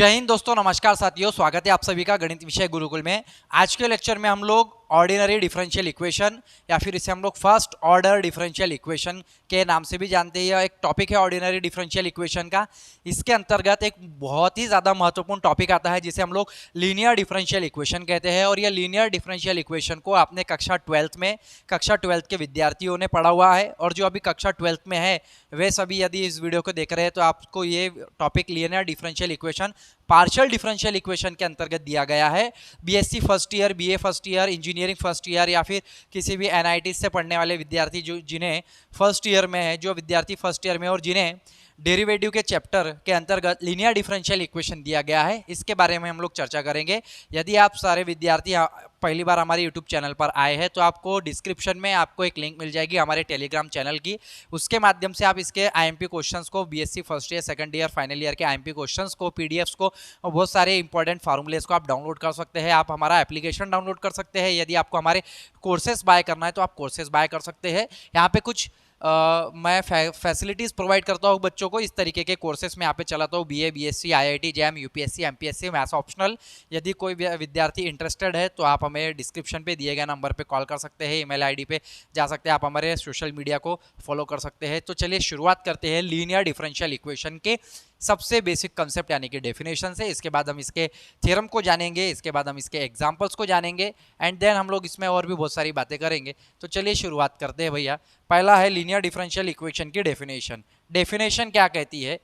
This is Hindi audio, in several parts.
जय हिंद दोस्तों, नमस्कार साथियों, स्वागत है आप सभी का गणित विषय गुरुकुल में। आज के लेक्चर में हम लोग ऑर्डिनरी डिफरेंशियल इक्वेशन या फिर इसे हम लोग फर्स्ट ऑर्डर डिफरेंशियल इक्वेशन के नाम से भी जानते हैं। यह एक टॉपिक है ऑर्डिनरी डिफरेंशियल इक्वेशन का। इसके अंतर्गत एक बहुत ही ज़्यादा महत्वपूर्ण टॉपिक आता है जिसे हम लोग लीनियर डिफरेंशियल इक्वेशन कहते हैं। और यह लीनियर डिफरेंशियल इक्वेशन को आपने कक्षा 12th के विद्यार्थियों ने पढ़ा हुआ है। और जो अभी कक्षा 12th में है वे सभी यदि इस वीडियो को देख रहे हैं तो आपको ये topic linear differential equation partial differential equation के अंतर्गत दिया गया है। BSc first year, BA first year, engineering first year या फिर किसी भी एनआईटी से पढ़ने वाले विद्यार्थी जिन्हें फर्स्ट ईयर में है, जो विद्यार्थी फर्स्ट ईयर में और जिन्हें डेरिवेटिव के चैप्टर के अंतर्गत लीनियर डिफरेंशियल इक्वेशन दिया गया है, इसके बारे में हम लोग चर्चा करेंगे। यदि आप सारे विद्यार्थी पहली बार हमारे यूट्यूब चैनल पर आए हैं तो आपको डिस्क्रिप्शन में आपको एक लिंक मिल जाएगी हमारे टेलीग्राम चैनल की। उसके माध्यम से आप इसके आईएमपी क्वेश्चंस को, BSc first year, second year, final year के आईएमपी क्वेश्चंस को, पीडीएफ्स को और बहुत सारे इंपॉर्टेंट फार्मूलेस को आप डाउनलोड कर सकते हैं। आप हमारा एप्लीकेशन डाउनलोड कर सकते हैं। यदि आपको हमारे कोर्सेज बाय करना है तो आप कोर्सेज बाय कर सकते हैं। यहाँ पे कुछ मैं फैसिलिटीज़ प्रोवाइड करता हूँ बच्चों को। इस तरीके के कोर्सेस में यहाँ पे चलाता हूँ, BA, BSc, IIT, jam, UPSC, MPSC, maths optional. यदि कोई विद्यार्थी इंटरेस्टेड है तो आप हमें डिस्क्रिप्शन पे दिए गए नंबर पे कॉल कर सकते हैं, ईमेल आईडी पे जा सकते हैं, आप हमारे सोशल मीडिया को फॉलो कर सकते हैं। तो चलिए शुरुआत करते हैं लीनियर डिफरेंशियल इक्वेशन के सबसे बेसिक कंसेप्ट यानी कि डेफिनेशन से। इसके बाद हम इसके थ्योरम को जानेंगे, इसके बाद हम इसके एग्जांपल्स को जानेंगे एंड देन हम लोग इसमें और भी बहुत सारी बातें करेंगे। तो चलिए शुरुआत करते हैं भैया। पहला है लीनियर डिफरेंशियल इक्वेशन की डेफिनेशन। डेफिनेशन क्या कहती है,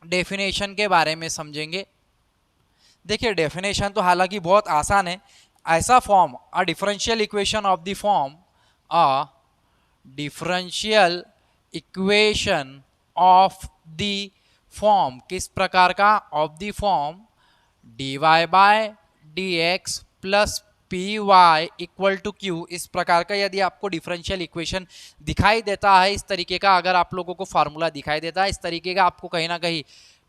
डेफिनेशन के बारे में समझेंगे। देखिए डेफिनेशन तो हालांकि बहुत आसान है। ऐसा form, a differential equation of the form, a differential equation of the form, किस प्रकार का, of the form dy by D x plus P Y equal to Q. इस प्रकार का यदि आपको डिफरेंशियल इक्वेशन दिखाई देता है, इस तरीके का अगर आप लोगों को फार्मूला दिखाई देता है, इस तरीके का आपको कहीं ना कहीं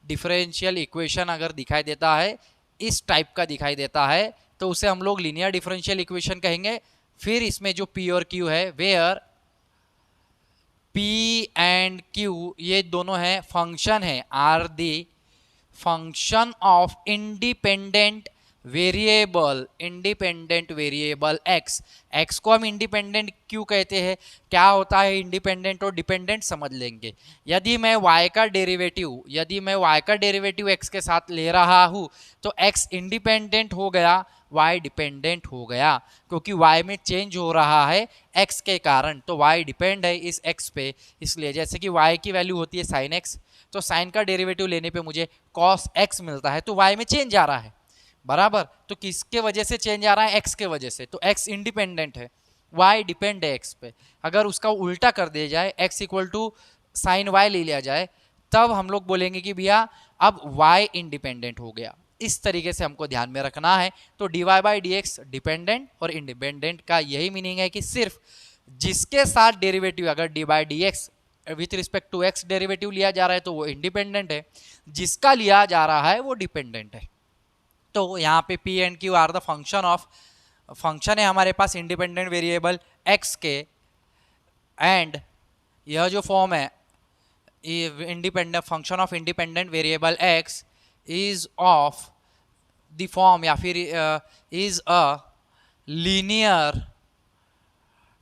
डिफरेंशियल इक्वेशन अगर दिखाई देता है, इस टाइप का दिखाई देता है, तो उसे हम लोग लीनियर डिफरेंशियल इक्वेशन कहेंगे। फिर इसमें जो पी और क्यू है, वेयर P एंड Q ये दोनों हैं फंक्शन है, are the function of independent variable, independent variable x। x को हम इंडिपेंडेंट क्यों कहते हैं, क्या होता है इंडिपेंडेंट और डिपेंडेंट समझ लेंगे। यदि मैं y का डेरिवेटिव x के साथ ले रहा हूं तो x इंडिपेंडेंट हो गया, y डिपेंडेंट हो गया, क्योंकि y में चेंज हो रहा है x के कारण, तो y डिपेंड है इस x पे। इसलिए जैसे कि y की वैल्यू होती है sin x, तो sin का डेरिवेटिव लेने पे मुझे cos x मिलता है, तो y में चेंज आ रहा है बराबर। तो किसके वजह से चेंज आ रहा है, x के वजह से, तो x इंडिपेंडेंट है, y डिपेंड है x पे। अगर उसका उल्टा कर दिया जाए, x equal to sine y ले लिया जाए, तब हम लोग बोलेंगे कि भैया अब y इंडिपेंडेंट हो गया। इस तरीके से हमको ध्यान में रखना है। तो dy by D x dependent और इंडिपेंडेंट का यही मीनिंग है कि सिर्फ जिसके साथ डेरिवेटिव अगर D by D X with respect to X derivative लिया जा रहा है तो वो इंडिपेंडेंट है, जिसका लिया जा रहा है वो डिपेंडेंट है। तो यहाँ पे P and Q are the function है हमारे पास इंडिपेंडेंट वेरिएबल x के, एंड यह जो फॉर्म है independent function of independent variable x is of the form या फिर is a linear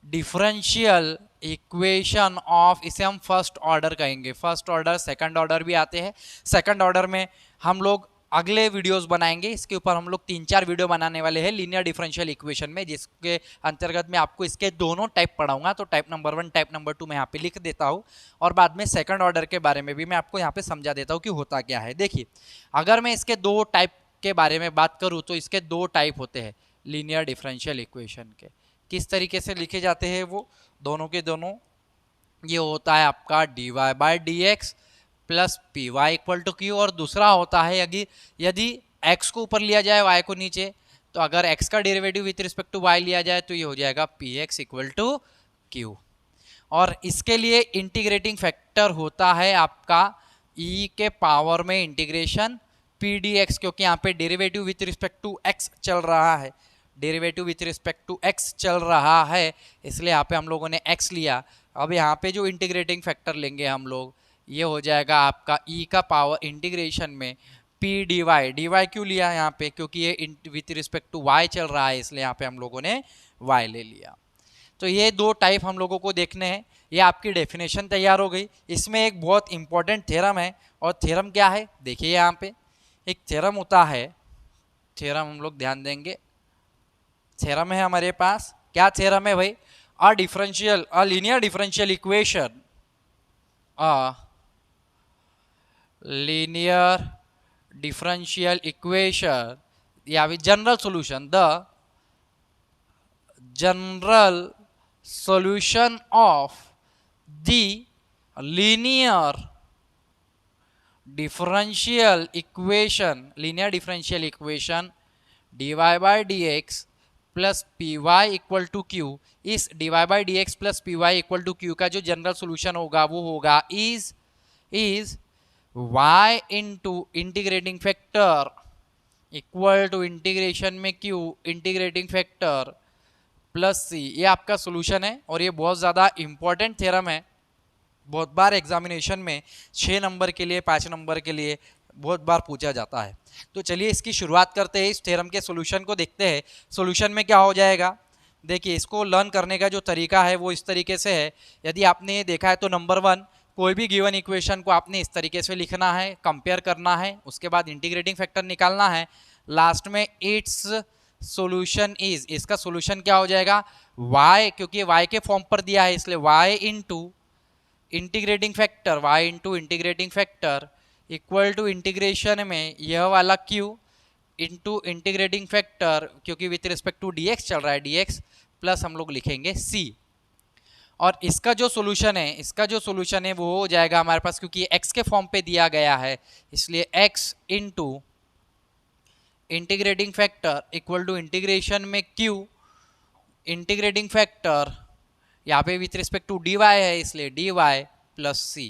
differential equation of, इसे हम फर्स्ट ऑर्डर कहेंगे। फर्स्ट ऑर्डर, सेकंड ऑर्डर भी आते हैं। सेकंड ऑर्डर में हम लोग अगले वीडियोस बनाएंगे, इसके ऊपर हम लोग 3-4 वीडियो बनाने वाले हैं लीनियर डिफरेंशियल इक्वेशन में, जिसके अंतर्गत मैं आपको इसके दोनों टाइप पढ़ाऊंगा। तो टाइप नंबर 1, टाइप नंबर 2 मैं यहाँ पे लिख देता हूँ और बाद में सेकंड ऑर्डर के बारे में भी मैं आपको यहाँ पे समझा देता हूँ कि होता क्या है। देखिए अगर मैं इसके 2 टाइप के बारे में बात करूँ तो इसके 2 टाइप होते हैं लीनियर डिफरेंशियल इक्वेशन के। किस तरीके से लिखे जाते हैं वो दोनों के दोनों, ये होता है आपका dy by D x plus P Y equal to Q, और दूसरा होता है यदि x को ऊपर लिया जाए y को नीचे, तो अगर x का derivative with respect to y लिया जाए तो ये हो जाएगा P X equal to Q. और इसके लिए इंटीग्रेटिंग फैक्टर होता है आपका e के पावर में इंटीग्रेशन पी डी एक्स, क्योंकि यहाँ पे derivative with respect to x चल रहा है, derivative with respect to x चल रहा है, इसलिए यहाँ पे हम लोगों ने x लिया। अब यहाँ पे जो इंटीग्रेटिंग फैक्टर लेंगे हम लोग, ये हो जाएगा आपका e का पावर इंटीग्रेशन में P D Y, D Y क्यों लिया यहाँ पे, क्योंकि ये विथ रिस्पेक्ट टू वाई चल रहा है, इसलिए यहाँ पे हम लोगों ने वाई ले लिया। तो ये दो टाइप हम लोगों को देखने हैं। ये आपकी डेफिनेशन तैयार हो गई। इसमें एक बहुत इंपॉर्टेंट थ्योरम है, और थ्योरम क्या है देखिए, यहाँ पे एक थ्योरम होता है, थ्योरम हम लोग ध्यान देंगे। थ्योरम है हमारे पास, क्या थ्योरम है भाई, a linear differential equation, a linear differential equation या भी general solution, the general solution of the linear differential equation dy by dx plus P Y equal to Q. इस dy by dx plus P Y equal to Q का जो जनरल सॉल्यूशन होगा वो होगा is y into integrating factor equal to integration में q integrating factor plus c। ये आपका सॉल्यूशन है, और ये बहुत ज़्यादा इंपॉर्टेंट थ्योरम है। बहुत बार एग्जामिनेशन में 6 नंबर के लिए, 5 नंबर के लिए बहुत बार पूछा जाता है। तो चलिए इसकी शुरुआत करते हैं, इस थ्योरम के सॉल्यूशन को देखते हैं। सॉल्यूशन में क्या हो जाएगा, देखिए इसको लर्न करने का जो तरीका है वो इस तरीके से है। यदि आपने ये देखा है तो नंबर 1, कोई भी गिवन इक्वेशन को आपने इस तरीके से लिखना है, कंपेयर करना है, उसके बाद इंटीग्रेटिंग फैक्टर निकालना है, लास्ट में इट्स सॉल्यूशन इज, इसका सॉल्यूशन क्या हो जाएगा y, क्योंकि y के फॉर्म पर दिया है इसलिए y into integrating factor, y into integrating factor equal to integration में यह वाला q इंटू इंटीग्रेटिंग फैक्टर, क्योंकि विथ रिस्पेक्ट टू dx चल रहा है, dx प्लस हम लोग लिखेंगे c। और इसका जो सॉल्यूशन है वो हो जाएगा हमारे पास, क्योंकि x के फॉर्म पे दिया गया है इसलिए x into integrating factor equal to integration में q इंटीग्रेटिंग फैक्टर, यहाँ पे विथ रिस्पेक्ट टू dy है इसलिए dy प्लस c।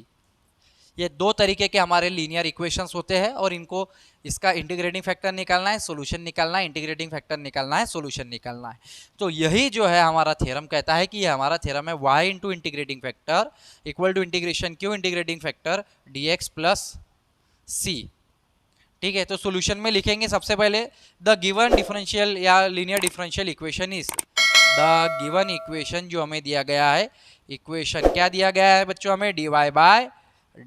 ये दो तरीके के हमारे लीनियर इक्वेशंस होते हैं, और इनको इसका इंटीग्रेटिंग फैक्टर निकालना है, सॉल्यूशन निकालना है, इंटीग्रेटिंग फैक्टर निकालना है, सॉल्यूशन निकालना है। तो यही जो है हमारा थ्योरम कहता है कि ये हमारा थ्योरम है y into integrating factor equal to integration q integrating factor dx plus c। ठीक है, तो सॉल्यूशन में लिखेंगे सबसे पहले द गिवन डिफरेंशियल या linear differential equation is, the given equation जो हमें दिया गया है, इक्वेशन क्या दिया गया है बच्चों हमें, dy by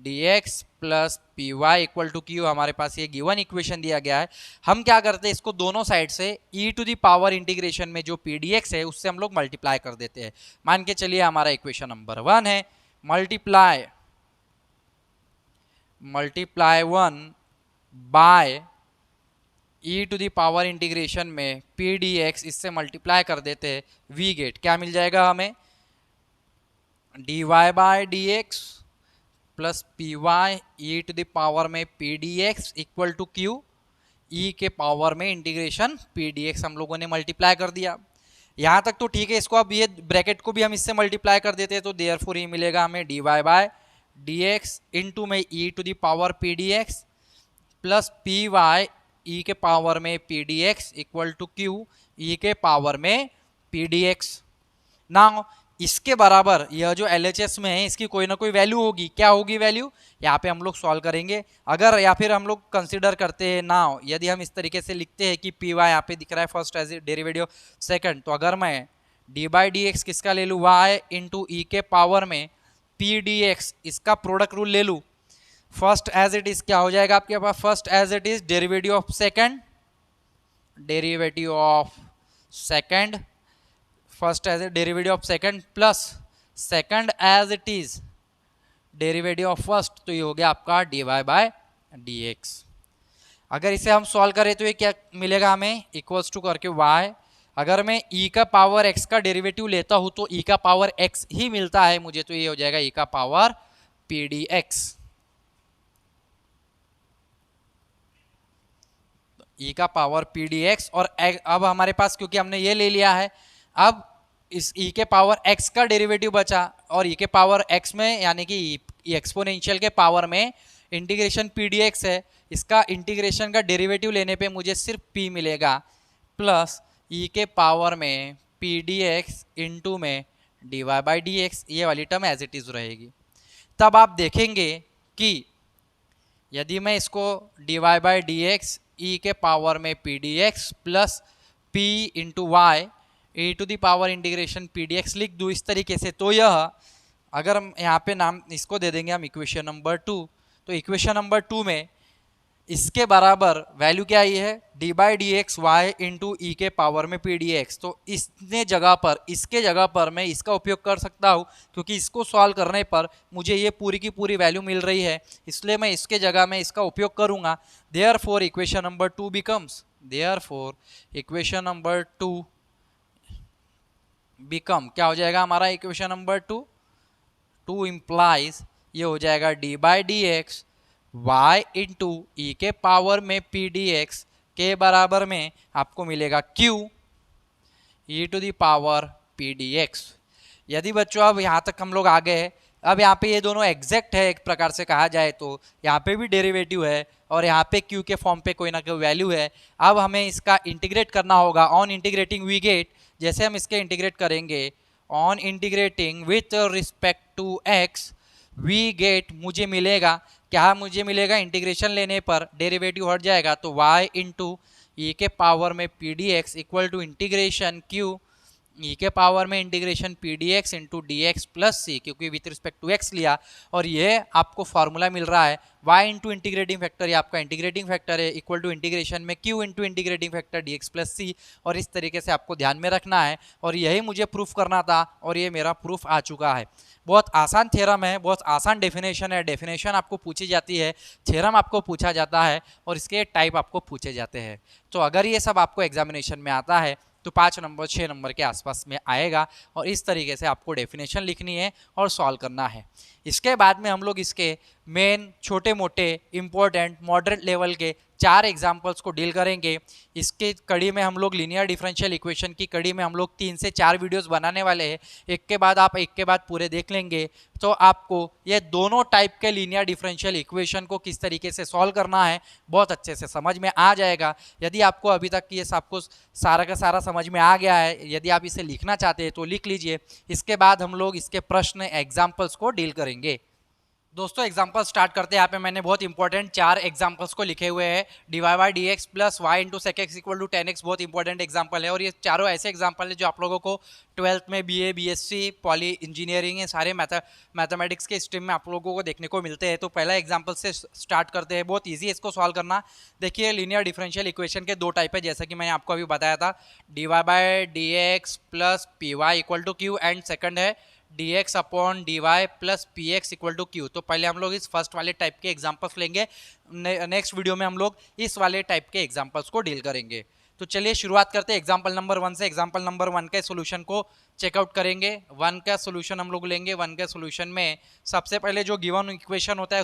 dx plus P Y equal to Q, हमारे पास ये गिवन इक्वेशन दिया गया है। हम क्या करते हैं, इसको दोनों साइड से e to the power integration में जो पी डी एक्स है उससे हम लोग मल्टीप्लाई कर देते हैं। मान के चलिए हमारा इक्वेशन नंबर 1 है, multiply 1 by e to the power integration में पी डी एक्स, इससे मल्टीप्लाई कर देते हैं, वी गेट क्या मिल जाएगा हमें, dy by dx plus P Y E to the power में P D X equal to Q, E के पावर में इंटीग्रेशन पी डी एक्स हम लोगों ने मल्टीप्लाई कर दिया। यहाँ तक तो ठीक है, इसको अब ये ब्रैकेट को भी हम इससे मल्टीप्लाई कर देते हैं, तो देयरफॉर ये मिलेगा हमें dy बाय dx इंटू में E to the power P D x plus P Y E के पावर में P D X equal to Q, E के पावर में पी डी एक्स। ना इसके बराबर यह जो LHS में है इसकी कोई ना कोई वैल्यू होगी, क्या होगी वैल्यू, यहाँ पे हम लोग सॉल्व करेंगे। अगर या फिर हम लोग कंसिडर करते हैं ना, यदि हम इस तरीके से लिखते हैं कि पी वाई यहाँ पे दिख रहा है फर्स्ट एज डेरिवेटिव सेकंड, तो अगर मैं डी बाई डी एक्स किसका ले लूँ, वाई इंटू ई के पावर में पी डी एक्स, इसका प्रोडक्ट रूल ले लूँ, फर्स्ट एज इट इज क्या हो जाएगा आपके पास, first as it is derivative of second, first as a derivative of second plus second as it is derivative of first, तो ये हो गया आपका dy बाय dx। अगर इसे हम सॉल्व करें तो ये क्या मिलेगा हमें, इक्वल्स टू करके y, अगर मैं e का पावर x का डेरिवेटिव लेता हूं तो e का पावर x ही मिलता है मुझे, तो ये हो जाएगा e का power P D x, e का पावर पी डी एक्स। और अब हमारे पास क्योंकि हमने ये ले लिया है, अब इस e के पावर x का डेरिवेटिव बचा, और e के पावर x में यानी कि एक्सपोनेंशियल के पावर में इंटीग्रेशन पी डी एक्स है, इसका इंटीग्रेशन का डेरिवेटिव लेने पे मुझे सिर्फ p मिलेगा, प्लस e के पावर में पी डी एक्स इंटू में dy बाई डी एक्स, ये वाली टर्म एज इट इज रहेगी। तब आप देखेंगे कि यदि मैं इसको dy by D X E के पावर में P D x plus P into Y E to the power integration P D X लिख दूँ इस तरीके से, तो यह अगर हम यहाँ पे नाम इसको दे देंगे हम इक्वेशन नंबर 2, तो इक्वेशन नंबर 2 में इसके बराबर वैल्यू क्या आई है, D by D X Y into E के पावर में पी डी एक्स। तो इसके जगह पर मैं इसका उपयोग कर सकता हूँ, क्योंकि इसको सॉल्व करने पर मुझे ये पूरी की पूरी वैल्यू मिल रही है, इसलिए मैं इसके जगह में इसका उपयोग करूँगा। Therefore equation number 2 becomes, therefore equation number 2 become क्या हो जाएगा हमारा इक्वेशन नंबर 2 इम्प्लाइज ये हो जाएगा D by D X y into E के पावर में पी डी एक्स के बराबर में आपको मिलेगा q E to the power P D X. यदि बच्चों अब यहाँ तक हम लोग आ गए, अब यहाँ पे ये दोनों एग्जैक्ट है एक प्रकार से कहा जाए तो, यहाँ पे भी डेरिवेटिव है और यहाँ पे q के फॉर्म पे कोई ना कोई वैल्यू है। अब हमें इसका इंटीग्रेट करना होगा। ऑन इंटीग्रेटिंग वी गेट, जैसे हम इसके इंटीग्रेट करेंगे on integrating with respect to x we get, मुझे मिलेगा क्या, मुझे मिलेगा इंटीग्रेशन लेने पर डेरिवेटिव हट जाएगा तो y इंटू ई के पावर में P D X equal to integration q E के पावर में integration P D X into D x plus C, क्योंकि विथ रिस्पेक्ट टू एक्स लिया, और ये आपको फॉर्मूला मिल रहा है y इंटू इंटीग्रेटिंग फैक्टर, ये आपका इंटीग्रेटिंग फैक्टर है, इक्वल टू इंटीग्रेशन में q into integrating factor D x plus C. और इस तरीके से आपको ध्यान में रखना है, और यही मुझे प्रूफ करना था और ये मेरा प्रूफ आ चुका है। बहुत आसान थ्योरम है, बहुत आसान डेफिनेशन है। डेफिनेशन आपको पूछी जाती है, थ्योरम आपको पूछा जाता है, और इसके टाइप आपको पूछे जाते हैं। तो अगर ये सब आपको एग्जामिनेशन में आता है तो 5 नंबर 6 नंबर के आसपास में आएगा, और इस तरीके से आपको डेफिनेशन लिखनी है और सॉल्व करना है। इसके बाद में हम लोग इसके मेन छोटे मोटे इंपॉर्टेंट मॉडरेट लेवल के 4 एग्जाम्पल्स को डील करेंगे। इसके कड़ी में हम लोग लीनियर डिफरेंशियल इक्वेशन की कड़ी में हम लोग 3 से 4 वीडियोस बनाने वाले हैं, एक के बाद पूरे देख लेंगे तो आपको ये दोनों टाइप के लीनियर डिफरेंशियल इक्वेशन को किस तरीके से सॉल्व करना है बहुत अच्छे से समझ में आ जाएगा। यदि आपको अभी तक ये सबको सारा का सारा समझ में आ गया है, यदि आप इसे लिखना चाहते हैं तो लिख लीजिए। इसके बाद हम लोग इसके प्रश्न एग्जाम्पल्स को डील करेंगे। दोस्तों एग्जाम्पल स्टार्ट करते हैं। यहाँ पे मैंने बहुत इंपॉर्टेंट 4 एग्जाम्पल्स को लिखे हुए हैं। D Y by D x plus Y into sec X equal to 10x बहुत इंपॉर्टेंट एग्जाम्पल है, और ये चारों ऐसे एग्जाम्पल है जो आप लोगों को 12th में BA BSc पॉली इंजीनियरिंग है सारे मैथमेटिक्स के स्ट्रीम में आप लोगों को देखने को मिलते हैं। तो पहला एग्जाम्पल से स्टार्ट करते हैं, बहुत ईजी है इसको सॉल्व करना। देखिए लीनियर डिफरेंशियल इक्वेशन के 2 टाइप है, जैसा कि मैंने आपको अभी बताया था, D Y by D x plus P Y equal to Q, and second है D X upon D Y plus P X equal to Q. तो पहले हम लोग इस फर्स्ट वाले टाइप के एग्जाम्पल्स लेंगे, नेक्स्ट वीडियो में हम लोग इस वाले टाइप के एग्जाम्पल्स को डील करेंगे। तो चलिए शुरुआत करते हैं एग्जाम्पल नंबर 1 से। एग्जाम्पल नंबर 1 के सोल्यूशन को चेकआउट करेंगे। 1 का सोल्यूशन हम लोग लेंगे। 1 के सोल्यूशन में सबसे पहले जो गिवन इक्वेशन होता है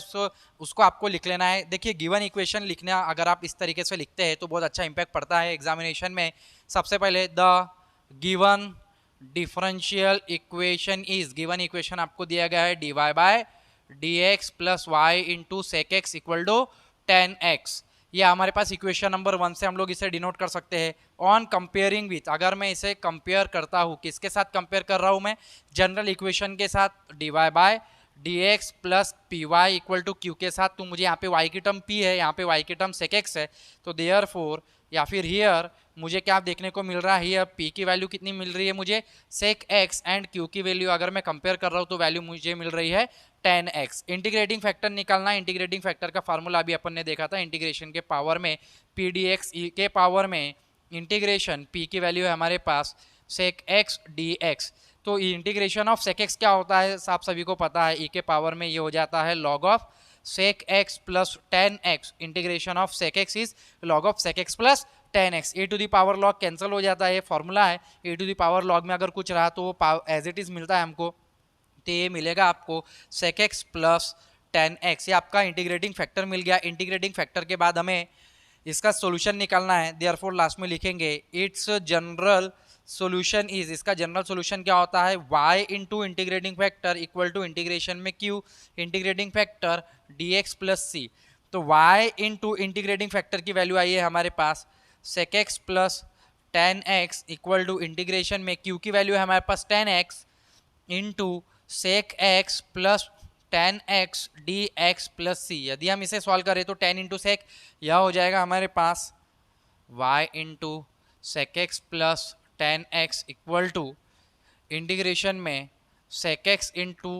उसको आपको लिख लेना है। देखिए गिवन इक्वेशन लिखना अगर आप इस तरीके से लिखते हैं तो बहुत अच्छा इंपैक्ट पड़ता है एग्जामिनेशन में। सबसे पहले the given differential equation is, given equation आपको दिया गया है D Y by D x plus Y into sec X equal to 10x। ये हमारे पास इक्वेशन नंबर 1 से हम लोग इसे डिनोट कर सकते हैं। ऑन कंपेयरिंग विथ, अगर मैं इसे कंपेयर करता हूँ, किसके साथ कंपेयर कर रहा हूँ मैं, जनरल इक्वेशन के साथ D Y by D x plus P Y equal to Q के साथ। तो मुझे यहाँ पे y की टर्म p है, यहाँ पे y की टर्म सेक एक्स है, तो देयरफॉर या फिर हियर मुझे क्या देखने को मिल रहा है, हियर p की वैल्यू कितनी मिल रही है मुझे सेक एक्स, एंड q की वैल्यू अगर मैं कंपेयर कर रहा हूँ तो वैल्यू मुझे मिल रही है 10x। इंटीग्रेटिंग फैक्टर निकालना है। इंटीग्रेटिंग फैक्टर का फार्मूला अभी अपन ने देखा था, इंटीग्रेशन के पावर में पी डी एक्स ई के पावर में इंटीग्रेशन p की वैल्यू है हमारे पास सेक एक्स डी एक्स। तो इंटीग्रेशन ऑफ सेक एक्स क्या होता है आप सभी को पता है, ई के पावर में ये हो जाता है log of sec X plus 10x। Integration of sec X is log of sec X plus 10x। A to the power log cancel हो जाता है, ये फॉर्मूला है। A to the power log में अगर कुछ रहा तो वो एज इट इज मिलता है हमको, तो ये मिलेगा आपको सेक एक्स प्लस 10x। ये आपका इंटीग्रेटिंग फैक्टर मिल गया। इंटीग्रेटिंग फैक्टर के बाद हमें इसका सोल्यूशन निकालना है, देयरफॉर लास्ट में लिखेंगे इट्स जनरल सोल्यूशन इज, इसका जनरल सोल्यूशन क्या होता है, y into integrating factor equal to integration में q integrating factor dx plus C. तो y इंटू इंटीग्रेटिंग फैक्टर की वैल्यू आई है हमारे पास sec X plus 10x equal to integration में q की वैल्यू है हमारे पास 10x into sec X plus tan X D x plus C. यदि हम इसे सॉल्व करें तो टेन इंटू सेक यह हो जाएगा हमारे पास y into sec X plus tan X equal to integration में sec X into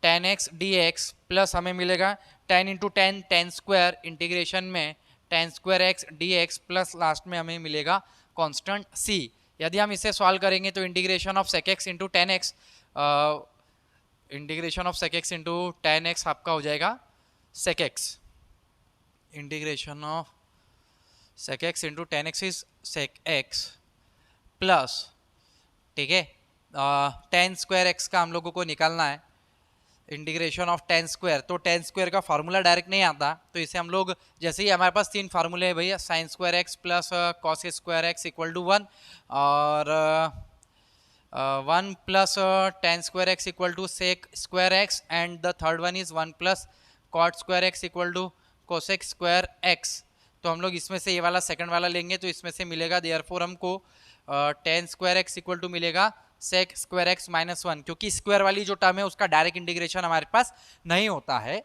ten X D x plus हमें मिलेगा tan into tan tan square integration में tan square X D x plus last में हमें मिलेगा कांस्टेंट सी। यदि हम इसे सॉल्व करेंगे तो integration of sec X into ten X integration of sec X into ten X आपका हो जाएगा sec X. Integration of sec X into ten X is sec X plus, ठीक है, टेन स्क्वायर एक्स का हम लोगों को निकालना है। इंटीग्रेशन ऑफ टेन स्क्वायर, तो टेन स्क्वायर का फार्मूला डायरेक्ट नहीं आता, तो इसे हम लोग जैसे ही हमारे पास तीन फार्मूले हैं भैया, sine square X plus cos square X equal to one, और one plus tan square X equal to sec square X, and the third one is one plus cot square X equal to cosec square X. तो हम लोग इसमें से ये वाला सेकंड वाला लेंगे, तो इसमें से मिलेगा देयरफॉर हमको tan square X equal to मिलेगा sec square X minus one, क्योंकि स्क्वायर वाली जो टर्म है उसका डायरेक्ट इंटीग्रेशन हमारे पास नहीं होता है।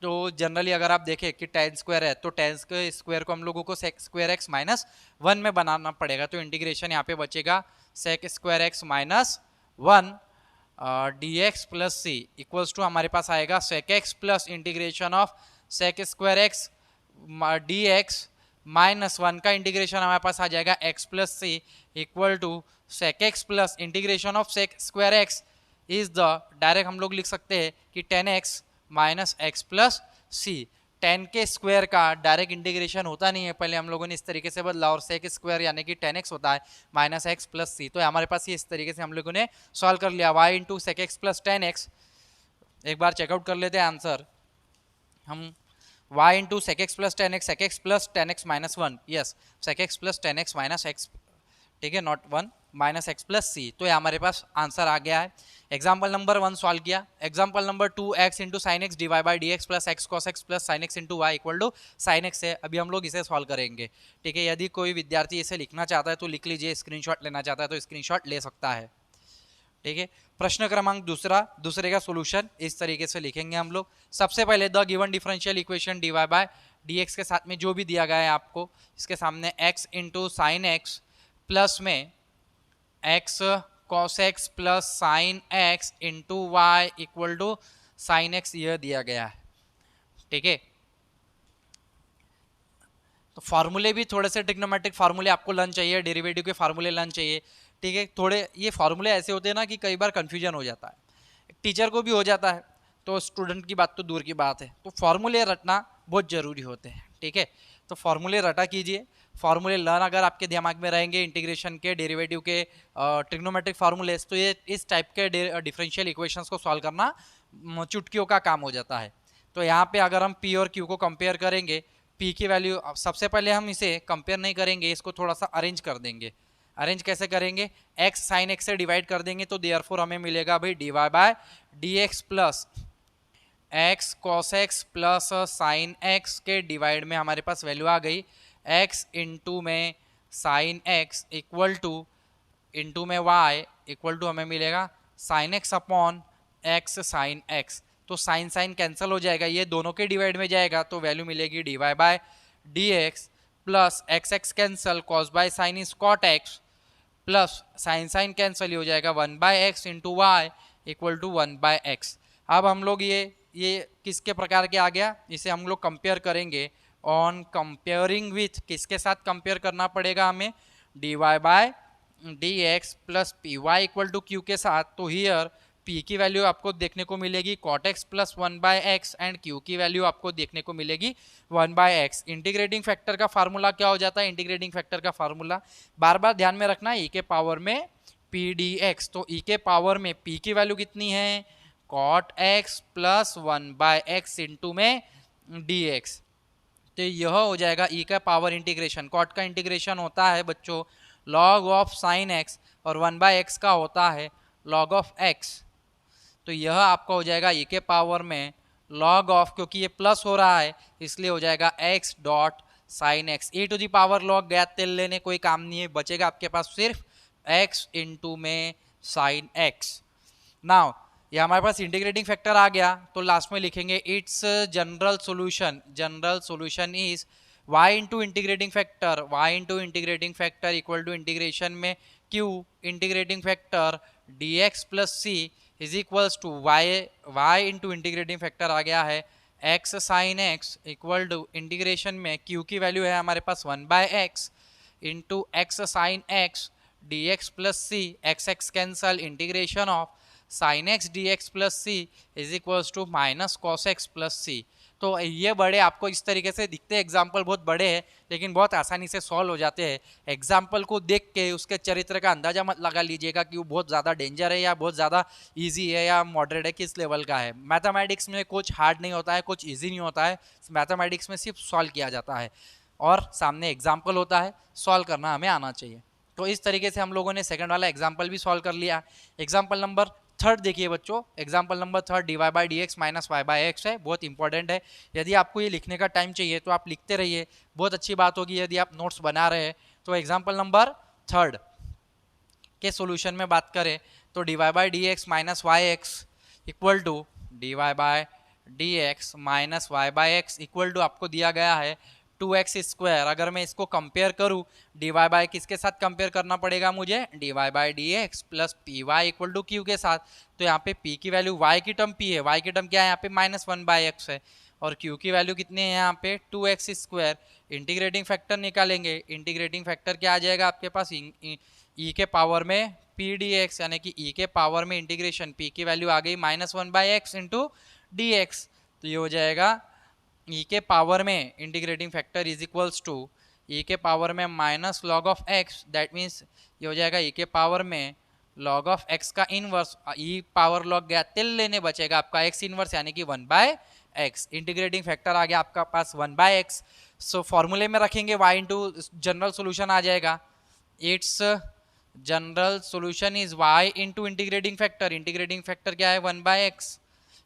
तो जनरली अगर आप देखें कि टेन स्क्वायर है तो टेन स्क्वायर को हम लोगों को sec square X minus one में बनाना पड़ेगा, तो इंटीग्रेशन यहाँ पे बचेगा sec square X minus one D x plus C equals to हमारे पास आएगा sec X plus integration of sec square X D x minus one का इंटीग्रेशन हमारे पास आ जाएगा X plus C equal to sec X plus integration of sec square X is the, direct हम लोग लिख सकते हैं कि tan X minus X plus C. Tan के स्क्वायर का डायरेक्ट इंटीग्रेशन होता नहीं है, पहले हम लोगों ने इस तरीके से बदला, और सेक स्क्वायर यानी कि टेन एक्स होता है माइनस एक्स प्लस सी। तो हमारे पास ये इस तरीके से हम लोगों ने सॉल्व कर लिया Y into sec X plus tan X. एक बार चेकआउट कर लेते हैं आंसर हम, y into sec X plus tan X minus one, yes sec X plus tan X minus X, ठीक है, not one, minus X plus C. तो ये हमारे पास आंसर आ गया है। एग्जाम्पल नंबर वन सॉल्व किया। Example number two X into sine X D Y by D x plus X cos X plus sine X into Y equal to sine X है। अभी हम लोग इसे सॉल्व करेंगे, ठीक है। यदि कोई विद्यार्थी इसे लिखना चाहता है तो लिख लीजिए, स्क्रीनशॉट लेना चाहता है तो स्क्रीनशॉट ले सकता है, ठीक है। प्रश्न क्रमांक दूसरे का सोल्यूशन इस तरीके से लिखेंगे हम लोग। सबसे पहले the given differential equation D Y by D X के साथ में जो भी दिया गया है आपको, इसके सामने X into sine X plus में X cos X plus sine X into Y equal to sine X यह दिया गया है, ठीक है। तो फार्मूले भी थोड़े से ट्रिग्नोमेट्रिक फार्मूले आपको लर्न चाहिए, डेरिवेटिव के फार्मूले लर्न चाहिए, ठीक है। थोड़े ये फार्मूले ऐसे होते हैं ना कि कई बार कंफ्यूजन हो जाता है, टीचर को भी हो जाता है, तो स्टूडेंट की बात तो दूर की बात है। तो फार्मूले रटना बहुत ज़रूरी होते हैं, ठीक है। तो फार्मूले रटा कीजिए, फार्मूले लर्न अगर आपके दिमाग में रहेंगे, इंटीग्रेशन के, डेरिवेटिव के, ट्रिग्नोमेट्रिक फार्मूले, तो ये इस टाइप के डिफरेंशियल इक्वेशंस को सॉल्व करना चुटकियों का काम हो जाता है। तो यहाँ पे अगर हम पी और क्यू को कंपेयर करेंगे, पी की वैल्यू, सबसे पहले हम इसे कंपेयर नहीं करेंगे, इसको थोड़ा सा अरेंज कर देंगे। अरेंज कैसे करेंगे, एक्स साइन एक्स से डिवाइड कर देंगे, तो देयरफॉर हमें मिलेगा भाई D Y by D x plus X cos X plus sine X के डिवाइड में हमारे पास वैल्यू आ गई एक्स इंटू में sine X equal to into में वाई इक्वल टू हमें मिलेगा sine X upon X sine X. तो साइन साइन कैंसिल हो जाएगा, ये दोनों के डिवाइड में जाएगा, तो वैल्यू मिलेगी D Y by D x plus X X cancel, cos by sine is cot x plus sine sine cancel हो जाएगा one by x into Y equal to one by X. अब हम लोग ये किसके प्रकार के आ गया, इसे हम लोग कंपेयर करेंगे ऑन कंपेयरिंग विथ, किसके साथ कंपेयर करना पड़ेगा हमें, D Y by D x plus P Y equal to Q के साथ। तो हियर पी की वैल्यू आपको देखने को मिलेगी cot x plus one by x and q की वैल्यू आपको देखने को मिलेगी one by x. Integrating factor का फार्मूला क्या हो जाता है, इंटीग्रेटिंग फैक्टर का फार्मूला बार बार ध्यान में रखना, ई के पावर में पी डी एक्स। तो ई के पावर में पी की वैल्यू कितनी है, cot x plus one by x into में डी एक्स। तो यह हो जाएगा ई का पावर इंटीग्रेशन, कॉट का इंटीग्रेशन होता है बच्चों लॉग ऑफ साइन एक्स और वन बाय एक्स का होता है लॉग ऑफ एक्स। तो यह आपका हो जाएगा ई के पावर में लॉग ऑफ, क्योंकि ये प्लस हो रहा है इसलिए हो जाएगा x dot sine x. E to the power log गया तेल लेने, कोई काम नहीं है, बचेगा आपके पास सिर्फ एक्स इंटू में साइन एक्स। नाउ ये हमारे पास इंटीग्रेटिंग फैक्टर आ गया, तो लास्ट में लिखेंगे it's general solution is y into integrating factor equal to integration में q integrating factor dx plus C is equals to y into integrating factor आ गया है x sine x equal to integration में q की वैल्यू है हमारे पास 1/x into x sine x dx plus C x cancel integration of sine X D x plus C is equals to minus cos X plus C. तो ये बड़े आपको इस तरीके से दिखते हैं, एग्जाम्पल बहुत बड़े हैं लेकिन बहुत आसानी से सॉल्व हो जाते हैं। एग्जाम्पल को देख के उसके चरित्र का अंदाजा मत लगा लीजिएगा कि वो बहुत ज़्यादा डेंजर है या बहुत ज़्यादा इजी है या मॉडरेट है, किस लेवल का है। मैथमेटिक्स में कुछ हार्ड नहीं होता है, कुछ ईजी नहीं होता है, मैथमेटिक्स में सिर्फ सॉल्व किया जाता है और सामने एग्जाम्पल होता है, सॉल्व करना हमें आना चाहिए। तो इस तरीके से हम लोगों ने सेकंड वाला एग्जाम्पल भी सॉल्व कर लिया। एग्जाम्पल नंबर थर्ड देखिए बच्चों, example number third dy by D x minus y by x है, बहुत इंपॉर्टेंट है। यदि आपको ये लिखने का टाइम चाहिए तो आप लिखते रहिए, बहुत अच्छी बात होगी यदि आप नोट्स बना रहे हैं। तो एग्जाम्पल नंबर थर्ड के सॉल्यूशन में बात करें तो dy by D x minus y x equal to dy by D x minus y by x equal to आपको दिया गया है 2x स्क्वायर। अगर मैं इसको कंपेयर करूं dy बाई किसके साथ कंपेयर करना पड़ेगा मुझे, dy by D x plus P Y equal to Q के साथ। तो यहाँ पे p की वैल्यू y की टर्म p है, y की टर्म क्या है यहाँ पे -1/x है और q की वैल्यू कितनी है यहाँ पे 2x स्क्वायर। इंटीग्रेटिंग फैक्टर निकालेंगे, इंटीग्रेटिंग फैक्टर क्या आ जाएगा आपके पास e के पावर में p dx, यानी कि e के पावर में इंटीग्रेशन p की वैल्यू आ गई -1/x इंटू डी एक्स। तो ये हो जाएगा e के पावर में integrating factor is equals to e के पावर में minus log of x, that means ये हो जाएगा e के पावर में लॉग ऑफ x का इनवर्स, e पावर लॉग गया तिल लेने बचेगा आपका x इनवर्स यानी कि 1/x। इंटीग्रेटिंग फैक्टर आ गया आपका पास 1/x। सो फॉर्मूले में रखेंगे y इंटू जनरल सोल्यूशन आ जाएगा, it's general solution is y into integrating factor क्या है 1/x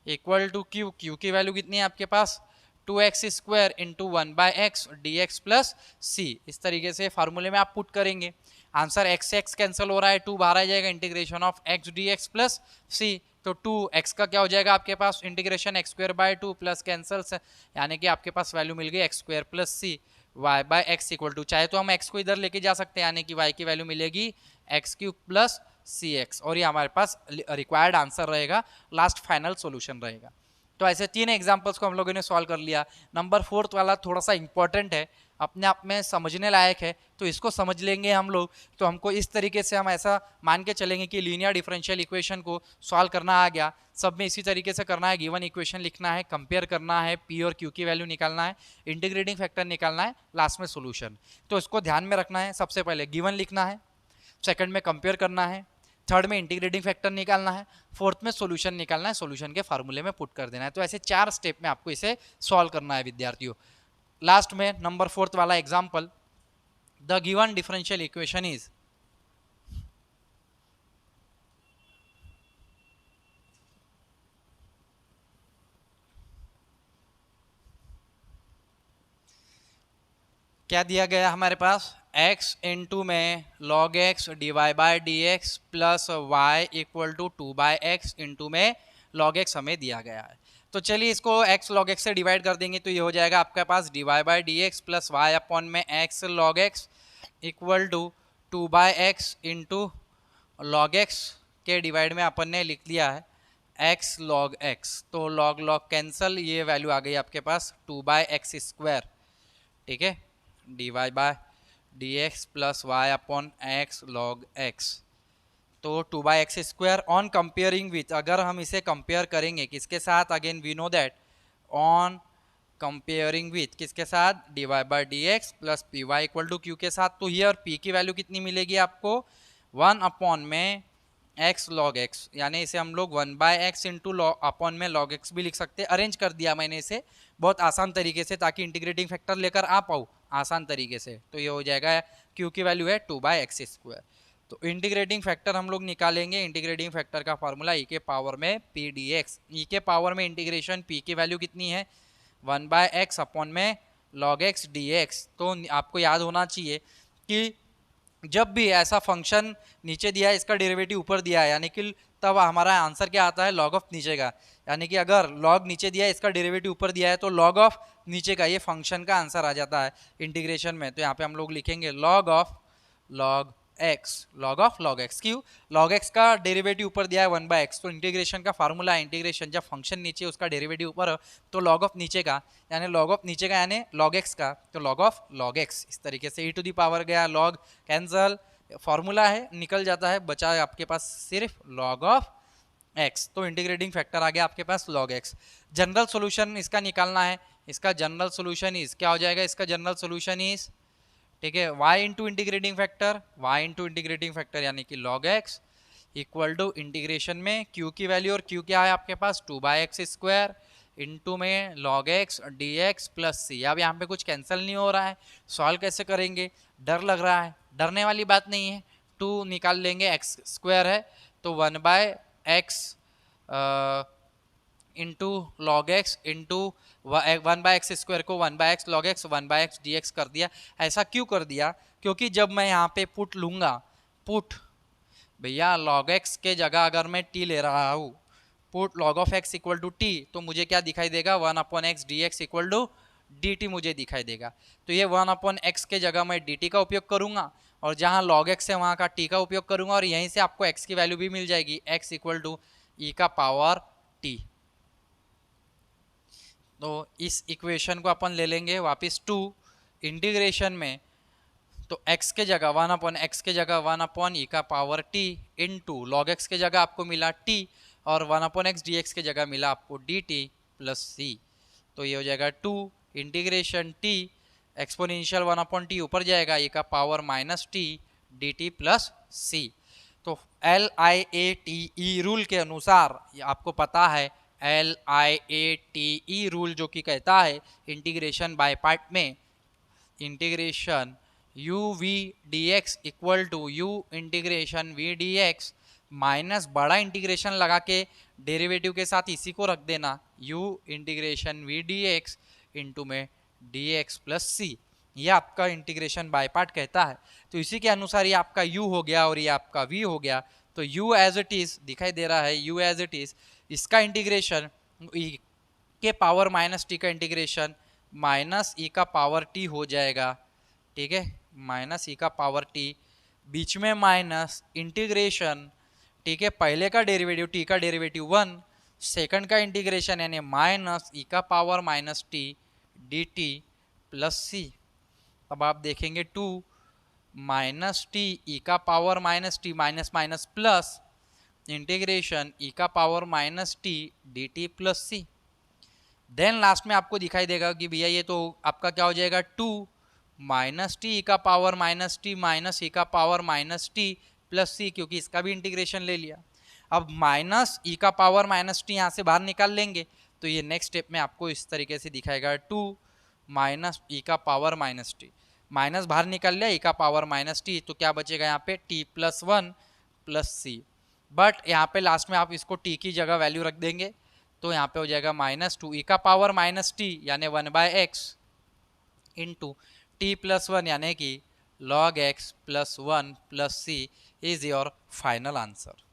equal to q, q की वैल्यू कितनी है आपके पास 2x square into 1/x dx plus C. इस तरीके से फार्मूले में आप पुट करेंगे, आंसर x से x कैंसिल हो रहा है, 2 बाहर आ जाएगा, integration of x dx plus C. तो 2x का क्या हो जाएगा आपके पास integration x square by 2 plus cancel से, यानी कि आपके पास वैल्यू मिल गई x square plus c y by x equal to, चाहे तो हम x को इधर लेके जा सकते हैं यानी कि y की वैल्यू मिलेगी x क्यूब प्लस सी एक्स, और ये हमारे पास रिक्वायर्ड आंसर रहेगा, लास्ट फाइनल सोल्यूशन रहेगा। तो ऐसे 3 एग्जांपल्स को हम लोगों ने सॉल्व कर लिया। नंबर 4 वाला थोड़ा सा इंपॉर्टेंट है, अपने आप में समझने लायक है, तो इसको समझ लेंगे हम लोग तो हमको इस तरीके से हम ऐसा मान के चलेंगे कि लीनियर डिफरेंशियल इक्वेशन को सॉल्व करना आ गया। सब में इसी तरीके से करना है, गिवन इक्वेशन लिखना है, कंपेयर करना है, पी और क्यू की वैल्यू निकालना है, इंटीग्रेटिंग फैक्टर निकालना है, लास्ट में सोल्यूशन। तो इसको ध्यान में रखना है, सबसे पहले गिवन लिखना है, सेकंड में कंपेयर करना है, थर्ड में इंटीग्रेटिंग फैक्टर निकालना है, फोर्थ में सॉल्यूशन निकालना है, सॉल्यूशन के फार्मूले में पुट कर देना है। तो ऐसे 4 स्टेप में आपको इसे सॉल्व करना है विद्यार्थियों। लास्ट में नंबर 4 वाला example, the given differential equation is क्या दिया गया हमारे पास, x इंटू में log x dy by D x plus y equal to 2/x into में log x हमें दिया गया है। तो चलिए इसको x log x से डिवाइड कर देंगे तो ये हो जाएगा आपके पास dy by D x plus y upon में x log x equal to 2/x into log x के डिवाइड में अपन ने लिख लिया है x log x, तो log कैंसल, ये वैल्यू आ गई आपके पास 2/x स्क्वायर, ठीक है, dy by D x plus y upon x log x. तो 2/x square on comparing with, अगर हम इसे कंपेयर करेंगे किसके साथ, again we know that on comparing with किसके साथ, dy by D x plus P Y equal to Q के साथ। तो हियर p की वैल्यू कितनी मिलेगी आपको 1 अपॉन में x log x, यानी इसे हम लोग 1/x इंटू अपॉन में log x भी लिख सकते हैं। अरेंज कर दिया मैंने इसे बहुत आसान तरीके से ताकि इंटीग्रेटिंग फैक्टर लेकर आ पाऊँ आसान तरीके से। तो ये हो जाएगा q की वैल्यू है 2/x स्क्वायर। तो इंटीग्रेटिंग फैक्टर हम लोग निकालेंगे, इंटीग्रेटिंग फैक्टर का फॉर्मूला e के पावर में p dx, e के पावर में इंटीग्रेशन p की वैल्यू कितनी है 1/x अपॉन में log x dx। तो आपको याद होना चाहिए कि जब भी ऐसा फंक्शन नीचे दिया है, इसका डेरिवेटिव ऊपर दिया है, यानी कि तब हमारा आंसर क्या आता है, लॉग ऑफ नीचे का। यानी कि अगर लॉग नीचे दिया है, इसका डेरिवेटिव ऊपर दिया है, तो लॉग ऑफ नीचे का ये फंक्शन का आंसर आ जाता है इंटीग्रेशन में। तो यहाँ पे हम लोग लिखेंगे log of log x, log of log x. क्यों? लॉग एक्स का डेरिवेटिव ऊपर दिया है 1/x, तो इंटीग्रेशन का फार्मूला है इंटीग्रेशन, जब फंक्शन नीचे उसका डेरिवेटिव ऊपर हो तो लॉग ऑफ नीचे का, यानी लॉग ऑफ नीचे का यानी लॉग एक्स का, तो लॉग ऑफ लॉग एक्स। इस तरीके से e टू दी पावर गया, लॉग कैंसल, फॉर्मूला है निकल जाता है, बचा है आपके पास सिर्फ लॉग ऑफ एक्स। तो इंटीग्रेटिंग फैक्टर आ गया आपके पास लॉग एक्स। जनरल सोल्यूशन इसका निकालना है, इसका जनरल सोल्यूशन इज क्या हो जाएगा, इसका जनरल सोल्यूशन इज, ठीक है, y into integrating factor, y into integrating factor यानी कि log x equal to integration में q की वैल्यू, और q क्या है आपके पास 2/x स्क्वायर इंटू में log x dx plus c. अब यहाँ पे कुछ कैंसिल नहीं हो रहा है, सॉल्व कैसे करेंगे, डर लग रहा है, डरने वाली बात नहीं है, 2 निकाल लेंगे, x स्क्वायर है तो 1/x into log x into 1/x square को 1/x log x 1/x dx कर दिया। ऐसा क्यों कर दिया, क्योंकि जब मैं यहाँ पे पुट लूँगा, पुट भैया log x के जगह अगर मैं t ले रहा हूँ, put log of x equal to t, तो मुझे क्या दिखाई देगा 1/x dx equal to dt मुझे दिखाई देगा। तो ये 1/x के जगह मैं dt का उपयोग करूँगा, और जहाँ log x है वहाँ का t का उपयोग करूँगा, और यहीं से आपको x की वैल्यू भी मिल जाएगी, x इक्वल टू e का पावर t। तो इस इक्वेशन को अपन ले लेंगे वापस 2 इंटीग्रेशन में, तो x के जगह 1/x के जगह 1/e का power t into log x के जगह आपको मिला t, और 1/x dx के जगह मिला आपको dt प्लस c। तो ये हो जाएगा 2 इंटीग्रेशन t एक्सपोनेंशियल 1/t ऊपर जाएगा, e का power minus t dt plus c। तो LIATE रूल के अनुसार, आपको पता है LIATE रूल जो कि कहता है इंटीग्रेशन बाय पार्ट में, integration u v dx equal to u integration v dx minus बड़ा इंटीग्रेशन लगा के डेरिवेटिव के साथ इसी को रख देना, u integration v dx into में dx प्लस c। ये आपका इंटीग्रेशन बाय पार्ट कहता है। तो इसी के अनुसार ये आपका u हो गया और ये आपका v हो गया। तो u एज इट इज दिखाई दे रहा है, u एज इट इज, इसका इंटीग्रेशन e के पावर माइनस टी का इंटीग्रेशन माइनस e का पावर t हो जाएगा, ठीक है, माइनस e का पावर t, बीच में माइनस इंटीग्रेशन, ठीक है, पहले का डेरिवेटिव t का डेरिवेटिव 1, सेकंड का इंटीग्रेशन यानी माइनस e का power minus t dt plus c। अब आप देखेंगे 2 माइनस टी ई का power minus T minus minus plus integration E का power minus T D T plus C. Then last में आपको दिखाई देगा कि भैया ये तो आपका क्या हो जाएगा 2 माइनस टी ई का पावर माइनस टी माइनस ई का power minus T plus C, क्योंकि इसका भी इंटीग्रेशन ले लिया। अब माइनस ई का पावर माइनस टी यहाँ से बाहर निकाल लेंगे, तो ये नेक्स्ट स्टेप में आपको इस तरीके से दिखाएगा 2 माइनस ई का पावर माइनस टी, माइनस बाहर निकल लिया ई का पावर माइनस टी, तो क्या बचेगा यहाँ पे t plus 1 plus c. But यहाँ पे लास्ट में आप इसको टी की जगह वैल्यू रख देंगे, तो यहाँ पे हो जाएगा माइनस 2 ई का पावर माइनस टी यानी 1/x इंटू टी प्लस 1 यानी कि log x plus 1 plus C is your final answer.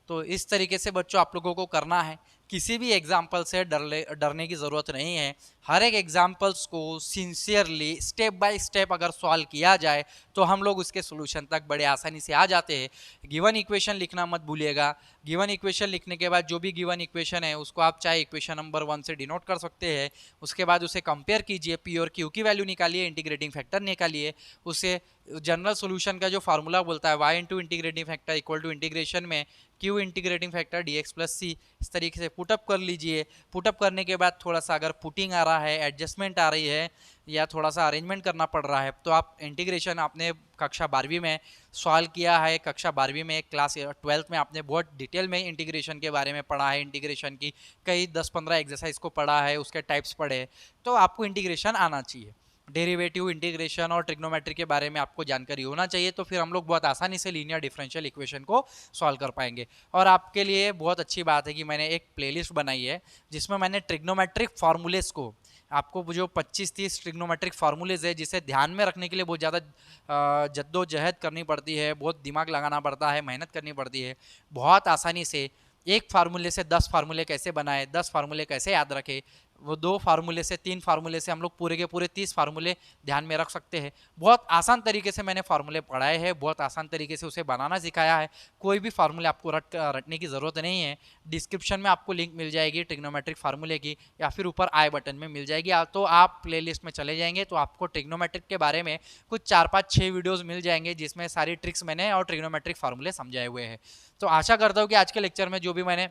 तो इस तरीके से बच्चों आप लोगों को करना है, किसी भी एग्जाम्पल से डरने की ज़रूरत नहीं है। हर एक एग्जाम्पल्स को सिंसियरली स्टेप बाय स्टेप अगर सॉल्व किया जाए तो हम लोग उसके सोल्यूशन तक बड़े आसानी से आ जाते हैं। गिवन इक्वेशन लिखना मत भूलिएगा। गिवन इक्वेशन लिखने के बाद जो भी गिवन इक्वेशन है उसको आप चाहे इक्वेशन नंबर 1 से डिनोट कर सकते हैं, उसके बाद उसे कंपेयर कीजिए, पी और क्यू की वैल्यू निकालिए, इंटीग्रेटिंग फैक्टर निकालिए, उसे जनरल सोल्यूशन का जो फार्मूला बोलता है y into integrating factor equal to integration में q integrating factor dx plus C, इस तरीके से पुटअप कर लीजिए। पुटअप करने के बाद थोड़ा सा अगर पुटिंग आ रहा है, एडजस्टमेंट आ रही है या थोड़ा सा अरेंजमेंट करना पड़ रहा है, तो आप इंटीग्रेशन आपने कक्षा 12वीं में सॉल्व किया है, कक्षा 12वीं में क्लास 12th में आपने बहुत डिटेल में इंटीग्रेशन के बारे में पढ़ा है, इंटीग्रेशन की कई 10-15 एक्सरसाइज को पढ़ा है, उसके टाइप्स पढ़े, तो आपको इंटीग्रेशन आना चाहिए। डेरिवेटिव, इंटीग्रेशन और ट्रिग्नोमेट्री के बारे में आपको जानकारी होना चाहिए, तो फिर हम लोग बहुत आसानी से लीनियर डिफरेंशियल इक्वेशन को सॉल्व कर पाएंगे। और आपके लिए बहुत अच्छी बात है कि मैंने एक प्लेलिस्ट बनाई है जिसमें मैंने ट्रिग्नोमेट्रिक फार्मूलेस को आपको वो जो 25-30 ट्रिग्नोमेट्रिक फार्मूलेज है जिसे ध्यान में रखने के लिए बहुत ज़्यादा जद्दोजहद करनी पड़ती है, बहुत दिमाग लगाना पड़ता है, मेहनत करनी पड़ती है। बहुत आसानी से एक फार्मूले से 10 फार्मूले कैसे बनाए, 10 फार्मूले कैसे याद रखे, वो 2 फार्मूले से 3 फार्मूले से हम लोग पूरे के पूरे 30 फार्मूले ध्यान में रख सकते हैं। बहुत आसान तरीके से मैंने फार्मूले पढ़ाए हैं, बहुत आसान तरीके से उसे बनाना सिखाया है। कोई भी फार्मूले आपको रटने की ज़रूरत नहीं है। डिस्क्रिप्शन में आपको लिंक मिल जाएगी ट्रिग्नोमेट्रिक फार्मूले की, या फिर ऊपर आई बटन में मिल जाएगी। तो आप प्लेलिस्ट में चले जाएंगे तो आपको ट्रिग्नोमेट्रिक के बारे में कुछ 4-5-6 वीडियोज़ मिल जाएंगे जिसमें सारी ट्रिक्स मैंने और ट्रिग्नोमेट्रिक फार्मूले समझाए हुए हैं। तो आशा करता हूँ कि आज के लेक्चर में जो भी मैंने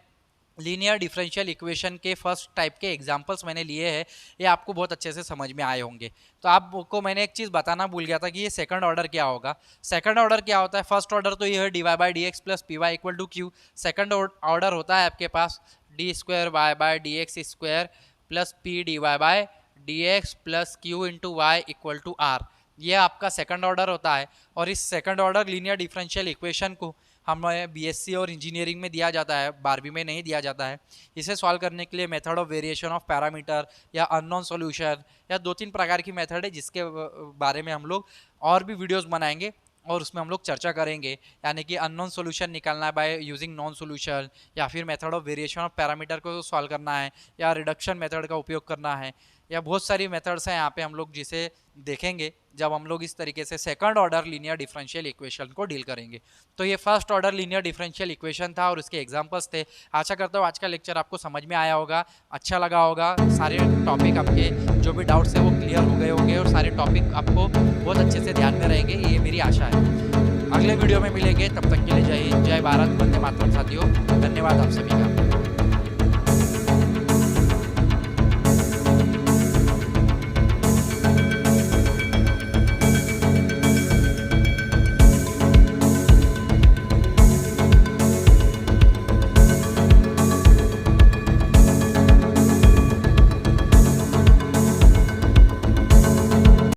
लीनियर डिफरेंशियल इक्वेशन के फर्स्ट टाइप के एग्जांपल्स मैंने लिए हैं ये आपको बहुत अच्छे से समझ में आए होंगे। तो आपको मैंने एक चीज़ बताना भूल गया था कि ये सेकंड ऑर्डर क्या होगा। सेकंड ऑर्डर क्या होता है? फर्स्ट ऑर्डर तो ये है D Y by D x plus P Y equal to Q. Second order होता है आपके पास D square Y by D X square plus P D Y by D x plus Q into Y equal to R. ये आपका सेकंड ऑर्डर होता है। और इस second order linear differential equation को हमें बीएससी और इंजीनियरिंग में दिया जाता है, 12वीं में नहीं दिया जाता है। इसे सॉल्व करने के लिए method of variation of parameter या अननोन सॉल्यूशन या 2-3 प्रकार की मेथड है जिसके बारे में हम लोग और भी वीडियोस बनाएंगे और उसमें हम लोग चर्चा करेंगे। यानी कि अननोन सॉल्यूशन निकालना है बाय यूजिंग नॉन सॉल्यूशन, या फिर method of variation of parameter को सॉल्व करना है, या रिडक्शन मेथड का उपयोग करना है, या बहुत सारी मेथड्स हैं यहाँ पे हम लोग जिसे देखेंगे जब हम लोग इस तरीके से second order linear differential equation को डील करेंगे। तो ये first order linear differential equation था और उसके एग्जांपल्स थे। आशा करता हूँ आज का लेक्चर आपको समझ में आया होगा, अच्छा लगा होगा, सारे टॉपिक आपके जो भी डाउट्स है वो क्लियर हो गए होंगे और सारे टॉपिक आपको बहुत अच्छे से ध्यान में रहेंगे, ये मेरी आशा है। अगले वीडियो में मिलेंगे, तब तक के लिए जय हिंद, जय भारत, वंदे मातरम साथियों। धन्यवाद आप सभी का।